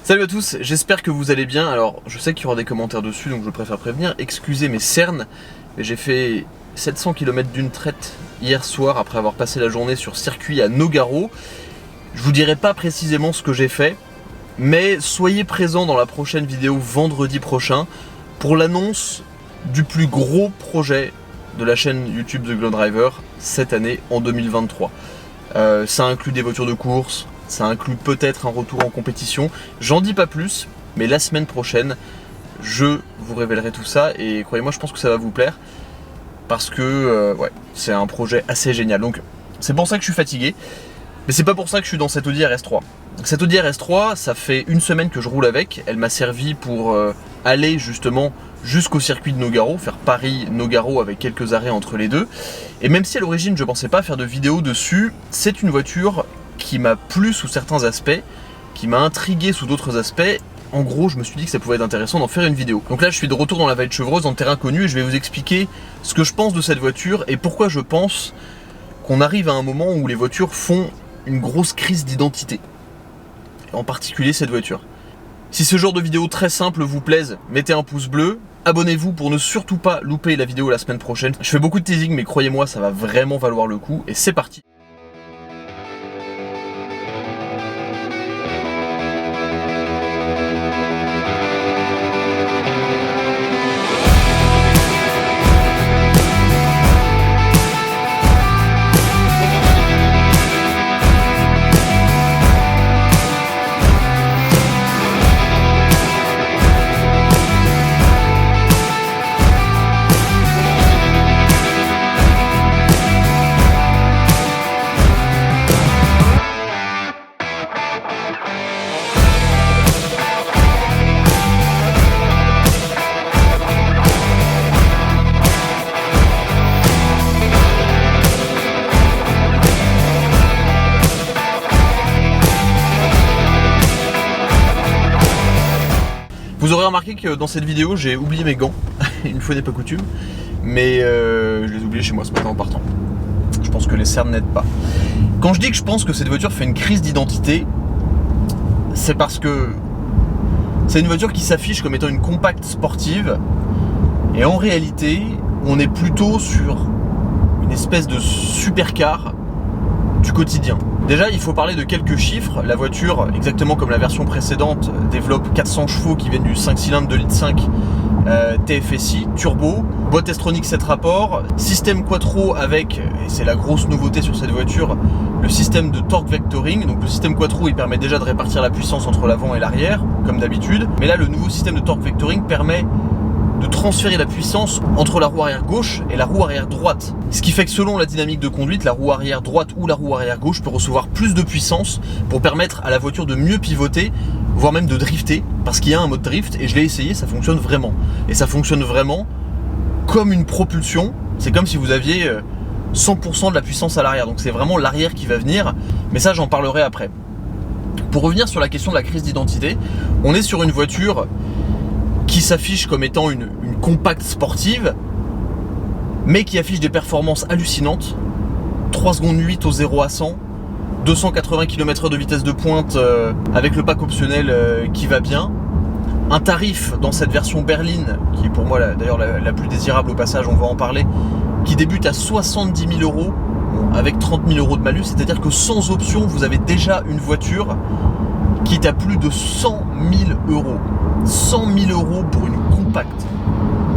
Salut à tous, j'espère que vous allez bien. Alors je sais qu'il y aura des commentaires dessus, donc je préfère prévenir. Excusez mes cernes, mais j'ai fait 700 km d'une traite hier soir après avoir passé la journée sur circuit à Nogaro. Je vous dirai pas précisément ce que j'ai fait, mais soyez présents dans la prochaine vidéo vendredi prochain pour l'annonce du plus gros projet de la chaîne YouTube The Glow Driver cette année en 2023. Ça inclut des voitures de course, ça inclut peut-être un retour en compétition. J'en dis pas plus, mais la semaine prochaine, je vous révélerai tout ça et croyez-moi, je pense que ça va vous plaire parce que ouais, c'est un projet assez génial. Donc c'est pour ça que je suis fatigué, mais c'est pas pour ça que je suis dans cette Audi RS3. Cette Audi RS3, ça fait une semaine que je roule avec. Elle m'a servi pour aller justement jusqu'au circuit de Nogaro, faire Paris-Nogaro avec quelques arrêts entre les deux. Et même si à l'origine je pensais pas faire de vidéo dessus, c'est une voiture qui m'a plu sous certains aspects, qui m'a intrigué sous d'autres aspects. En gros, je me suis dit que ça pouvait être intéressant d'en faire une vidéo. Donc là, je suis de retour dans la vallée de Chevreuse, dans le terrain connu, et je vais vous expliquer ce que je pense de cette voiture et pourquoi je pense qu'on arrive à un moment où les voitures font une grosse crise d'identité. En particulier cette voiture. Si ce genre de vidéo très simple vous plaise, mettez un pouce bleu, abonnez-vous pour ne surtout pas louper la vidéo la semaine prochaine. Je fais beaucoup de teasing, mais croyez-moi, ça va vraiment valoir le coup, et c'est parti. Vous aurez remarqué que dans cette vidéo, j'ai oublié mes gants, une fois n'est pas coutume, mais je les ai oubliés chez moi ce matin en partant. Je pense que les cernes n'aident pas. Quand je dis que je pense que cette voiture fait une crise d'identité, c'est parce que c'est une voiture qui s'affiche comme étant une compacte sportive, et en réalité, on est plutôt sur une espèce de supercar du quotidien. Déjà, il faut parler de quelques chiffres. La voiture, exactement comme la version précédente, développe 400 chevaux qui viennent du 5 cylindres 2,5 litres TFSI turbo, boîte S-Tronic 7 rapports, système quattro avec, et c'est la grosse nouveauté sur cette voiture, le système de torque vectoring. Donc le système quattro, il permet déjà de répartir la puissance entre l'avant et l'arrière, comme d'habitude. Mais là, le nouveau système de torque vectoring permet de transférer la puissance entre la roue arrière gauche et la roue arrière droite. Ce qui fait que selon la dynamique de conduite, la roue arrière droite ou la roue arrière gauche peut recevoir plus de puissance pour permettre à la voiture de mieux pivoter, voire même de drifter, parce qu'il y a un mode drift, et je l'ai essayé, ça fonctionne vraiment. Et ça fonctionne vraiment comme une propulsion, c'est comme si vous aviez 100% de la puissance à l'arrière, donc c'est vraiment l'arrière qui va venir, mais ça j'en parlerai après. Pour revenir sur la question de la crise d'identité, on est sur une voiture qui s'affiche comme étant une compacte sportive, mais qui affiche des performances hallucinantes. 3 secondes 8 au 0 à 100, 280 km/h de vitesse de pointe avec le pack optionnel qui va bien. Un tarif dans cette version berline, qui est pour moi d'ailleurs la plus désirable au passage, on va en parler, qui débute à 70 000 euros avec 30 000 euros de malus, c'est-à-dire que sans option, vous avez déjà une voiture qui est à plus de 100 000 euros. 100 000 euros pour une compacte.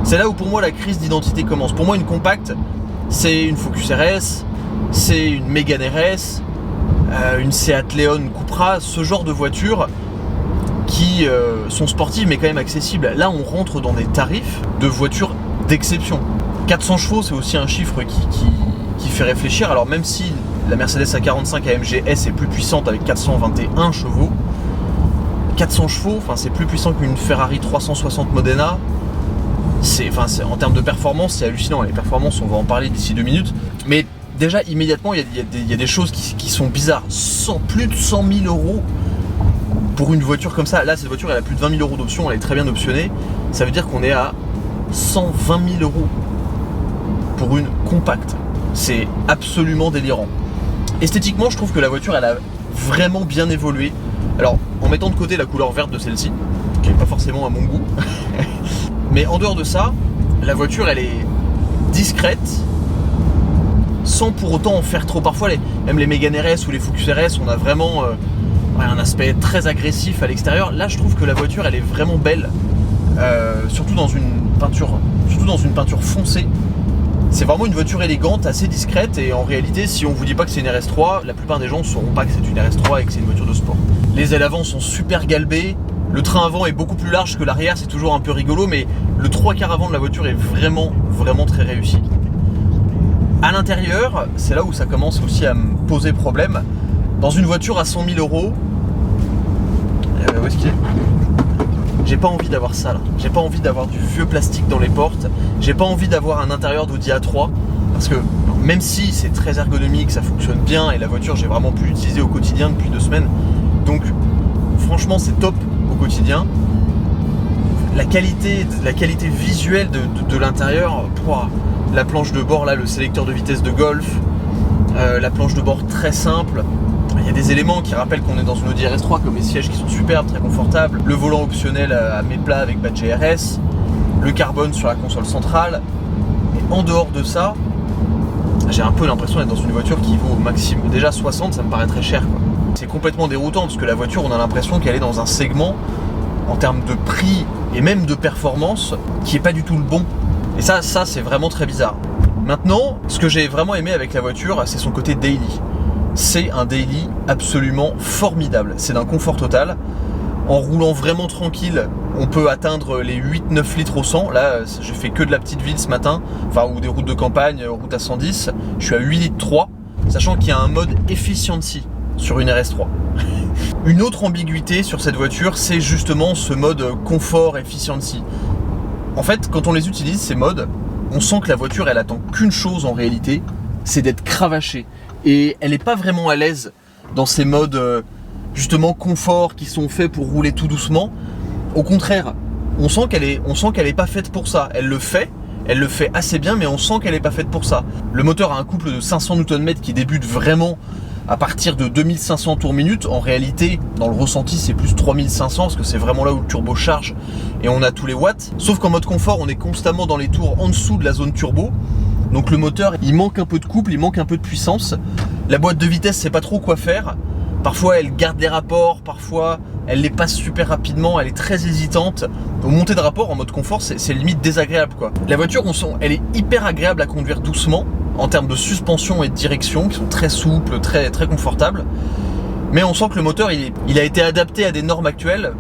C'est là où pour moi la crise d'identité commence. Pour moi, une compacte, c'est une Focus RS, c'est une Mégane RS, une Seat Leon Cupra, ce genre de voitures qui sont sportives mais quand même accessibles. Là, on rentre dans des tarifs de voitures d'exception. 400 chevaux, c'est aussi un chiffre qui fait réfléchir. Alors même si la Mercedes A45 AMG S est plus puissante avec 421 chevaux, 400 chevaux, c'est plus puissant qu'une Ferrari 360 Modena. En termes de performance, c'est hallucinant. Les performances, on va en parler d'ici 2 minutes. Mais déjà, immédiatement, il y a des choses qui sont bizarres. Plus de 100 000 euros pour une voiture comme ça. Là, cette voiture, elle a plus de 20 000 euros d'options. Elle est très bien optionnée. Ça veut dire qu'on est à 120 000 euros pour une compacte. C'est absolument délirant. Esthétiquement, je trouve que la voiture, elle a vraiment bien évolué. Alors, en mettant de côté la couleur verte de celle-ci, qui n'est pas forcément à mon goût, mais en dehors de ça, la voiture, elle est discrète, sans pour autant en faire trop. Parfois, même les Mégane RS ou les Focus RS, on a vraiment un aspect très agressif à l'extérieur. Là, je trouve que la voiture, elle est vraiment belle, surtout dans une peinture foncée. C'est vraiment une voiture élégante, assez discrète, et en réalité, si on vous dit pas que c'est une RS3, la plupart des gens ne sauront pas que c'est une RS3 et que c'est une voiture de sport. Les ailes avant sont super galbées, le train avant est beaucoup plus large que l'arrière, c'est toujours un peu rigolo, mais le 3/4 avant de la voiture est vraiment, vraiment très réussi. À l'intérieur, c'est là où ça commence aussi à me poser problème. Dans une voiture à 100 000 €, où est-ce qu'il est ? J'ai pas envie d'avoir ça là. J'ai pas envie d'avoir du vieux plastique dans les portes. J'ai pas envie d'avoir un intérieur d'Audi A3. Parce que même si c'est très ergonomique, ça fonctionne bien et la voiture j'ai vraiment pu l'utiliser au quotidien depuis 2 semaines. Donc franchement c'est top au quotidien. La qualité visuelle de l'intérieur, la planche de bord là, le sélecteur de vitesse de Golf, la planche de bord très simple. Il y a des éléments qui rappellent qu'on est dans une Audi RS3, comme les sièges qui sont superbes, très confortables, le volant optionnel à mes plats avec badge RS, le carbone sur la console centrale. Et en dehors de ça, j'ai un peu l'impression d'être dans une voiture qui vaut au maximum. Déjà 60, ça me paraît très cher, quoi. C'est complètement déroutant parce que la voiture, on a l'impression qu'elle est dans un segment en termes de prix et même de performance qui n'est pas du tout le bon. Et ça c'est vraiment très bizarre. Maintenant, ce que j'ai vraiment aimé avec la voiture, c'est son côté daily. C'est un daily absolument formidable. C'est d'un confort total. En roulant vraiment tranquille, on peut atteindre les 8-9 litres au 100. Là, je fais que de la petite ville ce matin, ou des routes de campagne, route à 110. Je suis à 8 litres 3, sachant qu'il y a un mode efficiency sur une RS3. Une autre ambiguïté sur cette voiture, c'est justement ce mode confort efficiency. En fait, quand on les utilise, ces modes, on sent que la voiture, elle attend qu'une chose en réalité, c'est d'être cravachée. Et elle n'est pas vraiment à l'aise dans ces modes justement confort qui sont faits pour rouler tout doucement. Au contraire, on sent qu'elle est pas faite pour ça. Elle le fait assez bien, mais on sent qu'elle n'est pas faite pour ça. Le moteur a un couple de 500 Nm qui débute vraiment à partir de 2500 tours minute. En réalité, dans le ressenti, c'est plus 3500 parce que c'est vraiment là où le turbo charge et on a tous les watts. Sauf qu'en mode confort, on est constamment dans les tours en dessous de la zone turbo. Donc le moteur, il manque un peu de couple, il manque un peu de puissance. La boîte de vitesse, c'est pas trop quoi faire. Parfois, elle garde les rapports, parfois, elle les passe super rapidement, elle est très hésitante. Au montée de rapport, en mode confort, c'est limite désagréable, quoi. La voiture, elle est hyper agréable à conduire doucement, en termes de suspension et de direction, qui sont très souples, très, très confortables. Mais on sent que le moteur, il a été adapté à des normes actuelles,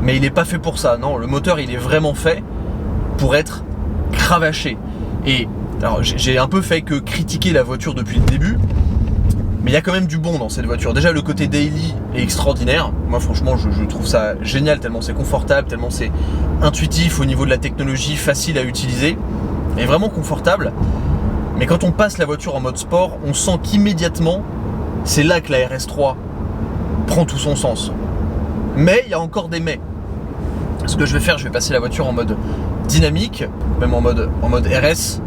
mais il n'est pas fait pour ça. Non, le moteur, il est vraiment fait pour être cravaché. Et alors, j'ai un peu fait que critiquer la voiture depuis le début, mais il y a quand même du bon dans cette voiture. Déjà, le côté daily est extraordinaire. Moi, franchement, je trouve ça génial, tellement c'est confortable, tellement c'est intuitif au niveau de la technologie, facile à utiliser, et vraiment confortable. Mais quand on passe la voiture en mode sport, on sent qu'immédiatement, c'est là que la RS3 prend tout son sens. Mais il y a encore des mais. Ce que je vais faire, je vais passer la voiture en mode dynamique, même en mode RS.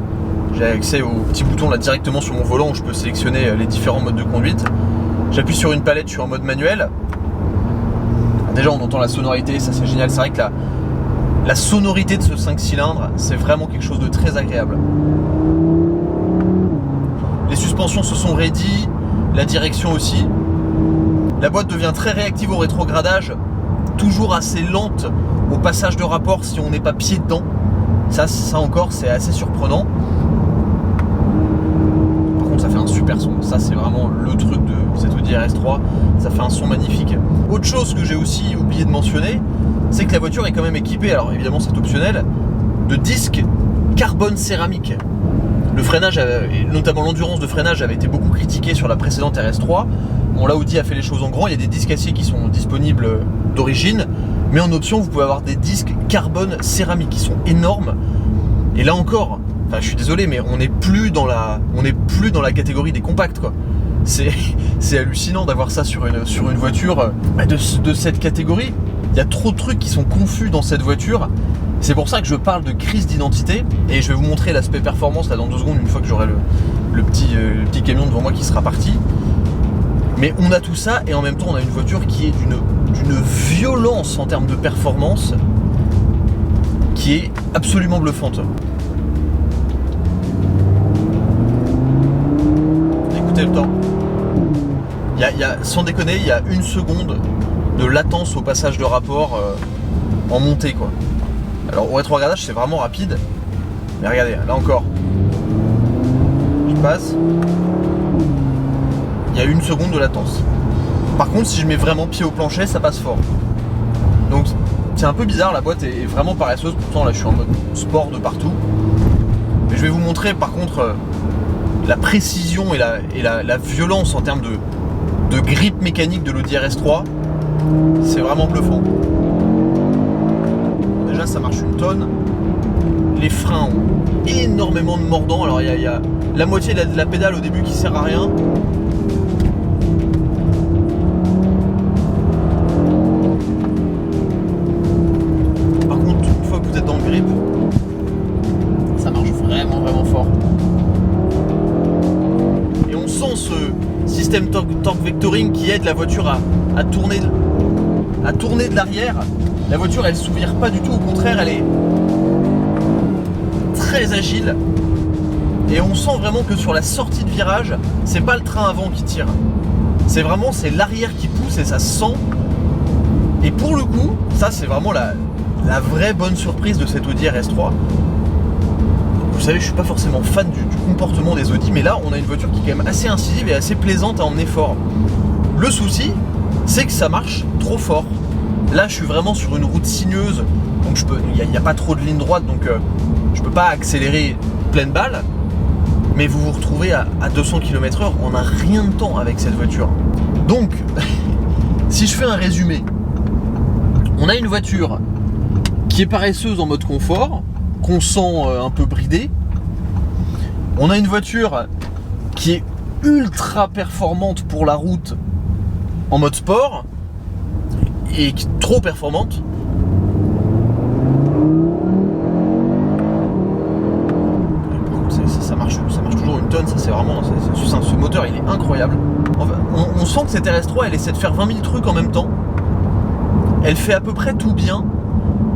J'ai accès au petit bouton là directement sur mon volant où je peux sélectionner les différents modes de conduite. J'appuie sur une palette, je suis en mode manuel. Déjà on entend la sonorité, ça c'est génial. C'est vrai que la sonorité de ce 5 cylindres, c'est vraiment quelque chose de très agréable. Les suspensions se sont raidies, la direction aussi. La boîte devient très réactive au rétrogradage, toujours assez lente au passage de rapport si on n'est pas pied dedans. Ça encore, c'est assez surprenant. Par contre, ça fait un super son. Ça, c'est vraiment le truc de cette Audi RS3. Ça fait un son magnifique. Autre chose que j'ai aussi oublié de mentionner, c'est que la voiture est quand même équipée, alors évidemment c'est optionnel, de disques carbone céramique. Le freinage, notamment l'endurance de freinage, avait été beaucoup critiquée sur la précédente RS3. Bon, là, Audi a fait les choses en grand. Il y a des disques acier qui sont disponibles d'origine, mais en option, vous pouvez avoir des disques carbone céramique qui sont énormes. Et là encore, enfin, je suis désolé, mais on n'est plus dans la catégorie des compacts, quoi. C'est hallucinant d'avoir ça sur une voiture de cette catégorie. Il y a trop de trucs qui sont confus dans cette voiture. C'est pour ça que je parle de crise d'identité, et je vais vous montrer l'aspect performance là dans 2 secondes, une fois que j'aurai le petit camion devant moi qui sera parti. Mais on a tout ça et en même temps on a une voiture qui est d'une violence en termes de performance qui est absolument bluffante. Écoutez le temps. Sans déconner, il y a 1 seconde de latence au passage de rapport en montée quoi. Alors au rétrogradage c'est vraiment rapide. Mais regardez, là encore. Je passe. Il y a 1 seconde de latence. Par contre si je mets vraiment pied au plancher, ça passe fort. Donc c'est un peu bizarre, la boîte est vraiment paresseuse. Pourtant là je suis en mode sport de partout. Mais je vais vous montrer par contre la précision et la violence en termes de grip mécanique de l'Audi RS3. C'est vraiment bluffant. Déjà ça marche une tonne. Les freins ont énormément de mordants. Alors il y a la moitié de la pédale au début qui sert à rien. Par contre, une fois que vous êtes dans le grip, ça marche vraiment fort. Et on sent ce système torque vectoring qui aide la voiture à tourner de l'arrière. La voiture elle s'ouvre pas du tout, au contraire elle est très agile et on sent vraiment que sur la sortie de virage c'est pas le train avant qui tire, c'est l'arrière qui pousse et ça se sent. Et pour le coup ça c'est vraiment la vraie bonne surprise de cette Audi RS3. Vous savez je suis pas forcément fan du comportement des Audi, mais là on a une voiture qui est quand même assez incisive et assez plaisante à emmener fort. Le souci c'est que ça marche trop fort. Là je suis vraiment sur une route sinueuse, donc il n'y a pas trop de ligne droite, donc je peux pas accélérer pleine balle, mais vous vous retrouvez à 200 km/h en un rien de temps avec cette voiture. Donc si je fais un résumé, on a une voiture qui est paresseuse en mode confort, qu'on sent un peu bridée. On a une voiture qui est ultra performante pour la route en mode sport et trop performante. Ça marche toujours une tonne, ça c'est vraiment. Ce moteur il est incroyable. On sent que cette RS3 elle essaie de faire 20 000 trucs en même temps. Elle fait à peu près tout bien,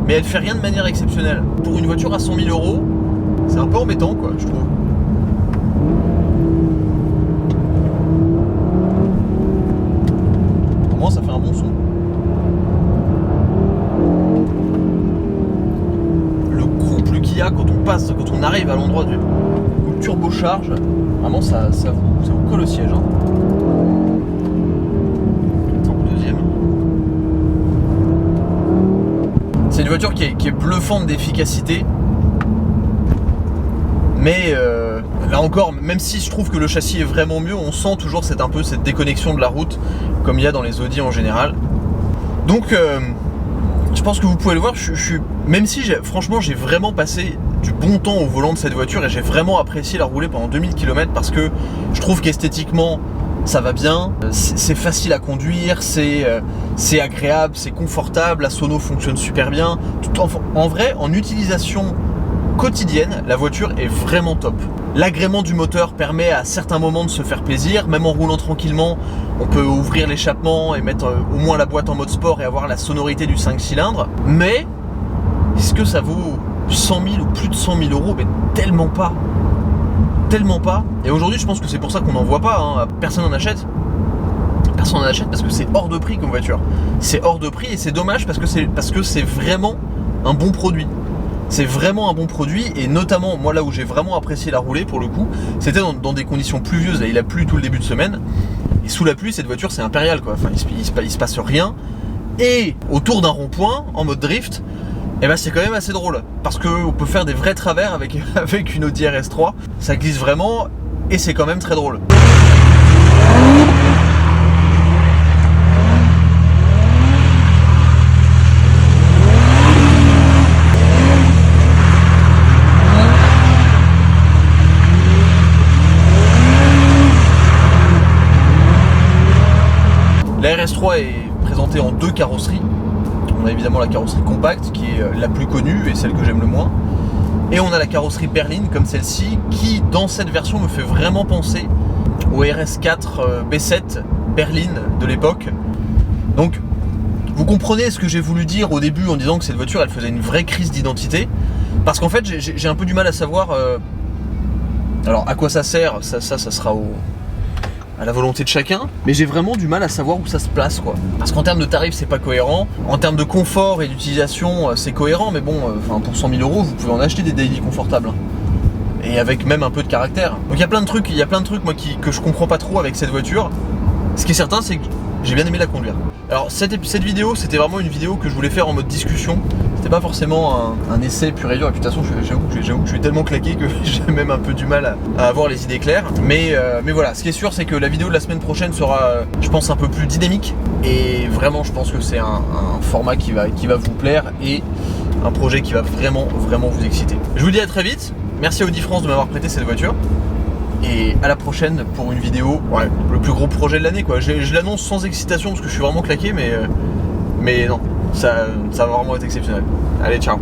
mais elle fait rien de manière exceptionnelle. Pour une voiture à 100 000 €, c'est un peu embêtant quoi, je trouve. Au moins ça fait un bon son. Le couple qu'il y a quand on arrive à l'endroit où le turbocharge, vraiment ça vous colle au siège. Hein. Attends, deuxième. C'est une voiture qui est bluffante d'efficacité. Mais là encore, même si je trouve que le châssis est vraiment mieux, on sent toujours cette déconnexion de la route, comme il y a dans les Audi en général. Donc je pense que vous pouvez le voir, même si franchement j'ai vraiment passé du bon temps au volant de cette voiture et j'ai vraiment apprécié la rouler pendant 2000 km parce que je trouve qu'esthétiquement ça va bien, c'est facile à conduire, c'est agréable, c'est confortable, la sono fonctionne super bien. En vrai, en utilisation quotidienne, la voiture est vraiment top. L'agrément du moteur permet à certains moments de se faire plaisir, même en roulant tranquillement, on peut ouvrir l'échappement et mettre au moins la boîte en mode sport et avoir la sonorité du 5 cylindres. Mais est-ce que ça vaut 100 000 ou plus de 100 000 €? Mais tellement pas. Tellement pas. Et aujourd'hui, je pense que c'est pour ça qu'on n'en voit pas. Hein. Personne n'en achète. Personne n'en achète parce que c'est hors de prix comme voiture. C'est hors de prix et c'est dommage parce que c'est vraiment un bon produit. C'est vraiment un bon produit et notamment moi là où j'ai vraiment apprécié la rouler pour le coup, c'était dans des conditions pluvieuses. Là, il a plu tout le début de semaine et sous la pluie cette voiture c'est impérial quoi. Enfin il se passe rien et autour d'un rond-point en mode drift, et ben c'est quand même assez drôle parce qu'on peut faire des vrais travers avec une Audi RS3. Ça glisse vraiment et c'est quand même très drôle. La RS3 est présentée en 2 carrosseries. On a évidemment la carrosserie compacte qui est la plus connue et celle que j'aime le moins. Et on a la carrosserie berline comme celle-ci qui dans cette version me fait vraiment penser au RS4 B7 berline de l'époque. Donc vous comprenez ce que j'ai voulu dire au début en disant que cette voiture elle faisait une vraie crise d'identité, parce qu'en fait j'ai un peu du mal à savoir alors à quoi ça sert, ça sera à la volonté de chacun, mais j'ai vraiment du mal à savoir où ça se place quoi. Parce qu'en termes de tarifs c'est pas cohérent, en termes de confort et d'utilisation c'est cohérent, mais bon, pour 100 000 € vous pouvez en acheter des daily confortables. Et avec même un peu de caractère. Donc il y a plein de trucs moi que je comprends pas trop avec cette voiture. Ce qui est certain c'est que j'ai bien aimé la conduire. Alors cette vidéo c'était vraiment une vidéo que je voulais faire en mode discussion. C'était pas forcément un essai pur et dur, et puis de toute façon j'avoue que je suis tellement claqué que j'ai même un peu du mal à avoir les idées claires. Mais voilà, ce qui est sûr c'est que la vidéo de la semaine prochaine sera je pense un peu plus dynamique. Et vraiment je pense que c'est un format qui va vous plaire et un projet qui va vraiment vous exciter. Je vous dis à très vite, merci à Audi France de m'avoir prêté cette voiture. Et à la prochaine pour une vidéo, le plus gros projet de l'année quoi. Je l'annonce sans excitation parce que je suis vraiment claqué, mais non, ça va vraiment être exceptionnel. Allez, ciao.